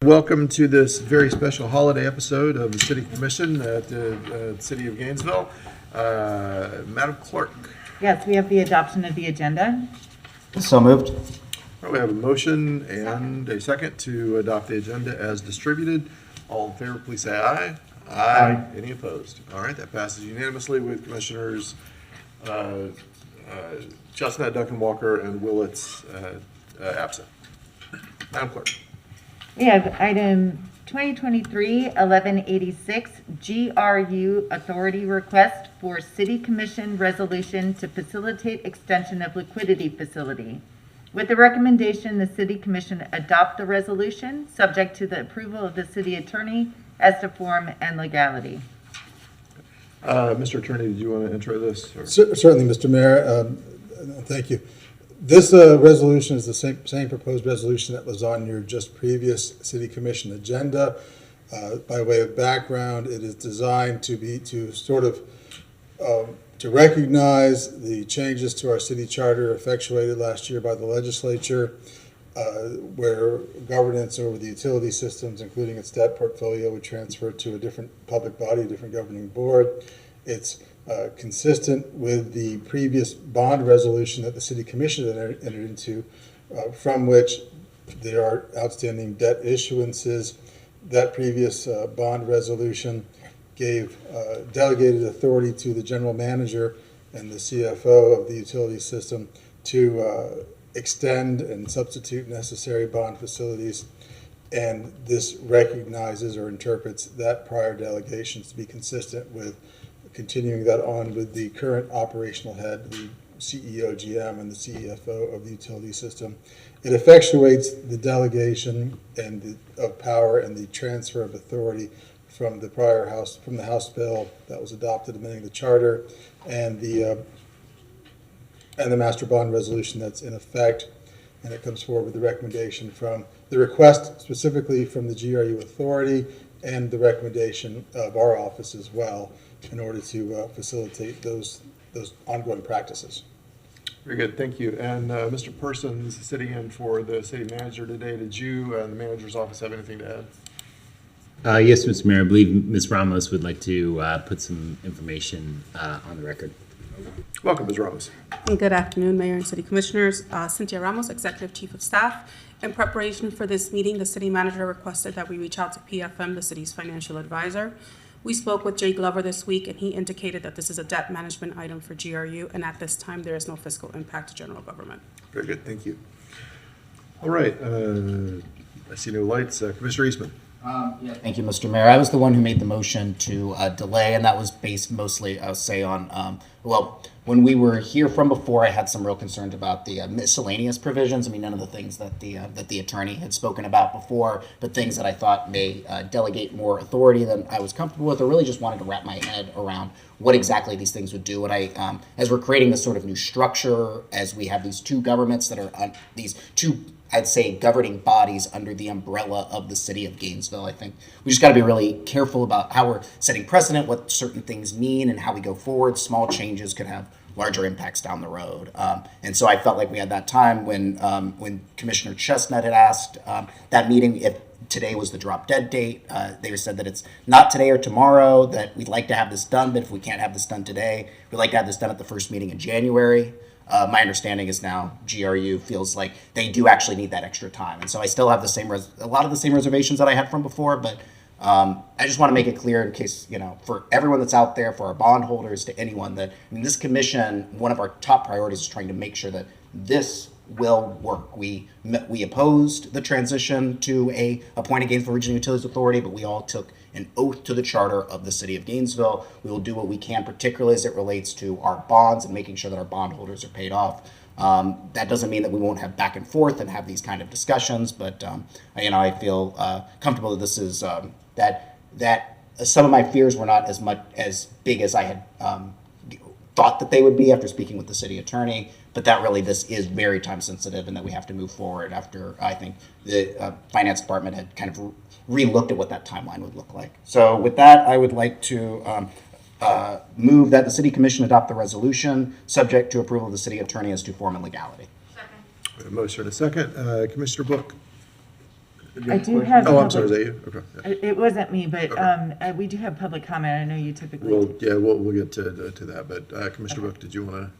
Welcome to this very special holiday episode of the City Commission at the City of Gainesville. Madam Clerk. Yes, we have the adoption of the agenda. So moved. We have a motion and a second to adopt the agenda as distributed. All in favor, please say aye. Aye. Any opposed? All right, that passes unanimously with Commissioners Chestnut, Duncan Walker, and Willits absent. Madam Clerk. We have item 2023-1186, GRU Authority Request for City Commission Resolution to Facilitate Extension of Liquidity Facility. With the recommendation, the City Commission adopt the resolution, subject to the approval of the City Attorney as to form and legality. Mr. Attorney, did you want to intro this? Or? Certainly, Mr. Mayor. Thank you. This resolution is the same proposed resolution that was on your just previous City Commission agenda. By way of background, it is designed to recognize the changes to our city charter effectuated last year by the legislature, where governance over the utility systems, including its debt portfolio, would transfer to a different public body, a different governing board. It's consistent with the previous bond resolution that the City Commission entered into, from which there are outstanding debt issuances. That previous bond resolution gave delegated authority to the general manager and the CFO of the utility system to extend and substitute necessary bond facilities. And this recognizes or interprets that prior delegations to be consistent with continuing that on with the current operational head, the CEO, GM, and the CFO of the utility system. It effectuates the delegation of power and the transfer of authority from the House bill that was adopted amending the charter and the master bond resolution that's in effect. And it comes forward with the recommendation from the request specifically from the GRU authority and the recommendation of our office as well, in order to facilitate those ongoing practices. Very good, thank you. And Mr. Persons sitting in for the city manager today. Did you and the manager's office have anything to add? Yes, Mr. Mayor. I believe Ms. Ramos would like to put some information on the record. Welcome, Ms. Ramos. Good afternoon, Mayor and City Commissioners. Cynthia Ramos, Executive Chief of Staff. In preparation for this meeting, the City Manager requested that we reach out to PFM, the city's financial advisor. We spoke with Jay Glover this week, and he indicated that this is a debt management item for GRU, and at this time, there is no fiscal impact to general government. Very good, thank you. All right, I see no lights. Commissioner Eastman. Thank you, Mr. Mayor. I was the one who made the motion to delay, and that was based mostly, I'll say, on, when we were here from before, I had some real concerns about the miscellaneous provisions. I mean, none of the things that the attorney had spoken about before, but things that I thought may delegate more authority than I was comfortable with, or really just wanted to wrap my head around what exactly these things would do. And I, as we're creating this sort of new structure, as we have these two governments that are on these two, I'd say, governing bodies under the umbrella of the city of Gainesville, I think we just got to be really careful about how we're setting precedent, what certain things mean, and how we go forward. Small changes could have larger impacts down the road. And so I felt like we had that time when Commissioner Chestnut had asked that meeting if today was the drop dead date. They said that it's not today or tomorrow, that we'd like to have this done, but if we can't have this done today, we'd like to have this done at the first meeting in January. My understanding is now GRU feels like they do actually need that extra time. And so I still have a lot of the same reservations that I had from before, but I just want to make it clear in case, for everyone that's out there, for our bondholders, to anyone, that this commission, one of our top priorities is trying to make sure that this will work. We opposed the transition to a appointed Gainesville Regional Utilities Authority, but we all took an oath to the charter of the city of Gainesville. We will do what we can, particularly as it relates to our bonds and making sure that our bondholders are paid off. That doesn't mean that we won't have back and forth and have these kind of discussions, but I feel comfortable that this is that some of my fears were not as big as I had thought that they would be after speaking with the city attorney, but that really this is very time sensitive and that we have to move forward after I think the finance department had kind of re-looked at what that timeline would look like. So with that, I would like to move that the city commission adopt the resolution subject to approval of the city attorney as to form and legality. A motion and a second. Commissioner Book. I do have. Oh, I'm sorry, is public- that you? Okay. It wasn't me, but Okay. we do have public comment. I know you typically Well, do. yeah, we'll get to that, but Commissioner Book, did you want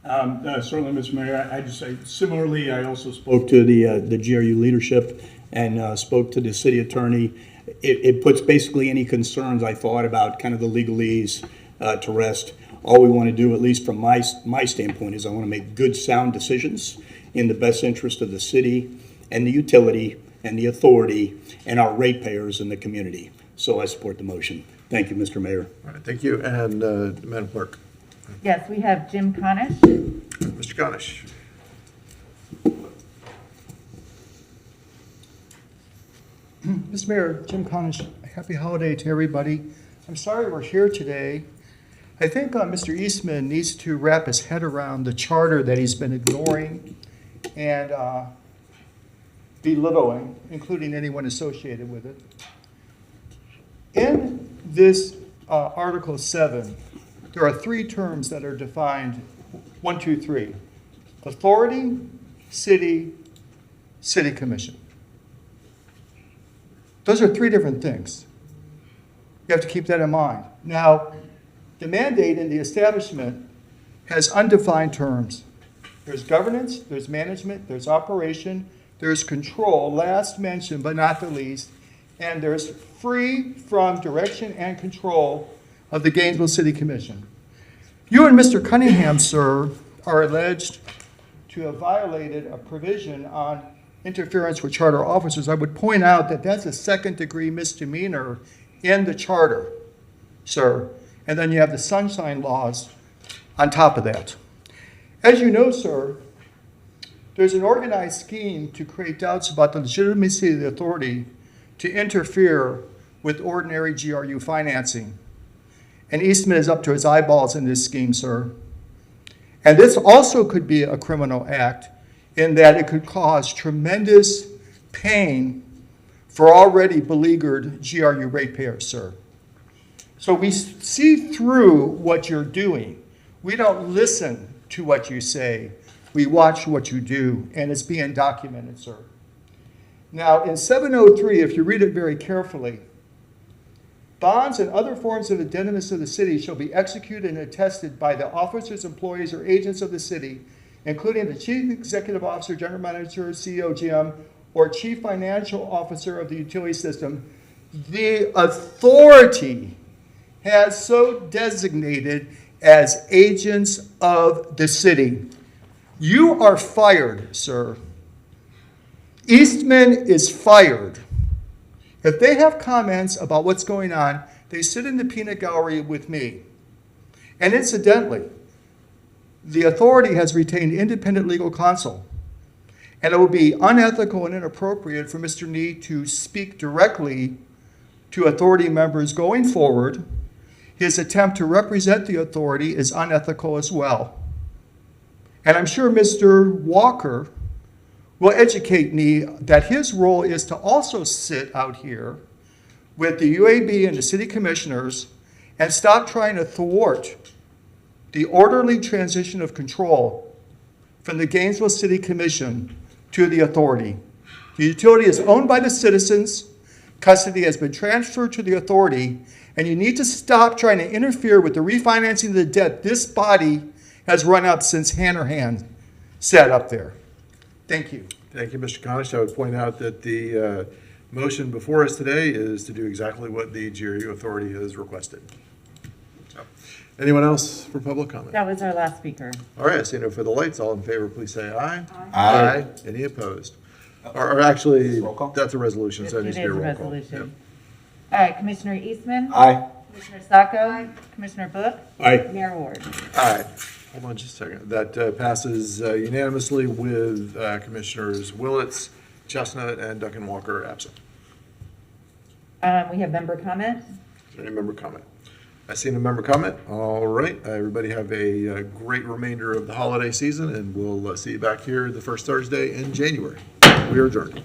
to? Certainly, Mr. Mayor, I just say similarly, I also spoke to the GRU leadership and spoke to the city attorney. It puts basically any concerns I thought about kind of the legalese to rest. All we want to do, at least from my standpoint, is I want to make good, sound decisions in the best interest of the city and the utility and the authority and our ratepayers in the community. So I support the motion. Thank you, Mr. Mayor. All right, thank you. And Madam Clerk, Yes, we have Jim Conish. Mr. Conish. Mr. Mayor, Jim Conish, happy holiday to everybody. I'm sorry we're here today. I think Mr. Eastman needs to wrap his head around the charter that he's been ignoring and belittling, including anyone associated with it. In this Article 7, there are three terms that are defined, 1, 2, 3. Authority, city, city commission. Those are three different things. You have to keep that in mind. Now, the mandate in the establishment has undefined terms. There's governance, there's management, there's operation, there's control, last mentioned but not the least, and there's free from direction and control of the Gainesville City Commission. You and Mr. Cunningham, sir, are alleged to have violated a provision on interference with charter officers. I would point out that that's a second-degree misdemeanor in the charter, sir. And then you have the sunshine laws on top of that. As you know, sir, there's an organized scheme to create doubts about the legitimacy of the authority to interfere with ordinary GRU financing. And Eastman is up to his eyeballs in this scheme, sir. And this also could be a criminal act in that it could cause tremendous pain for already beleaguered GRU ratepayers, sir. So we see through what you're doing. We don't listen to what you say. We watch what you do, and it's being documented, sir. Now, in 703, if you read it very carefully, bonds and other forms of indebtedness of the city shall be executed and attested by the officers, employees, or agents of the city, including the chief executive officer, general manager, CEO, GM, or chief financial officer of the utility system. The authority has so designated as agents of the city. You are fired, sir. Eastman is fired. If they have comments about what's going on, they sit in the peanut gallery with me. And incidentally, the authority has retained independent legal counsel. And it would be unethical and inappropriate for Mr. Nee to speak directly to authority members going forward. His attempt to represent the authority is unethical as well. And I'm sure Mr. Walker will educate me that his role is to also sit out here with the UAB and the city commissioners and stop trying to thwart the orderly transition of control from the Gainesville City Commission to the authority. The utility is owned by the citizens, custody has been transferred to the authority, and you need to stop trying to interfere with the refinancing of the debt this body has run up since Hanrahan sat up there. Thank you. Thank you, Mr. Conish. I would point out that the motion before us today is to do exactly what the GRU authority has requested. So, anyone else for public comment? That was our last speaker. All right, I see no further lights. All in favor, please say aye. Aye. Any opposed? Or actually, Roll call? that's a resolution, so it It needs is to a be a roll call. resolution. All right, Commissioner Eastman. Aye. Commissioner Sacco. Commissioner Book. Aye. Mayor Ward. Yep. All right, hold on just a second. That passes unanimously with Commissioners Willits, Chestnut, and Duncan Walker absent. We have member comment. Is there any member comment? I see no member comment. All right, everybody have a great remainder of the holiday season, and we'll see you back here the first Thursday in January. We are adjourned.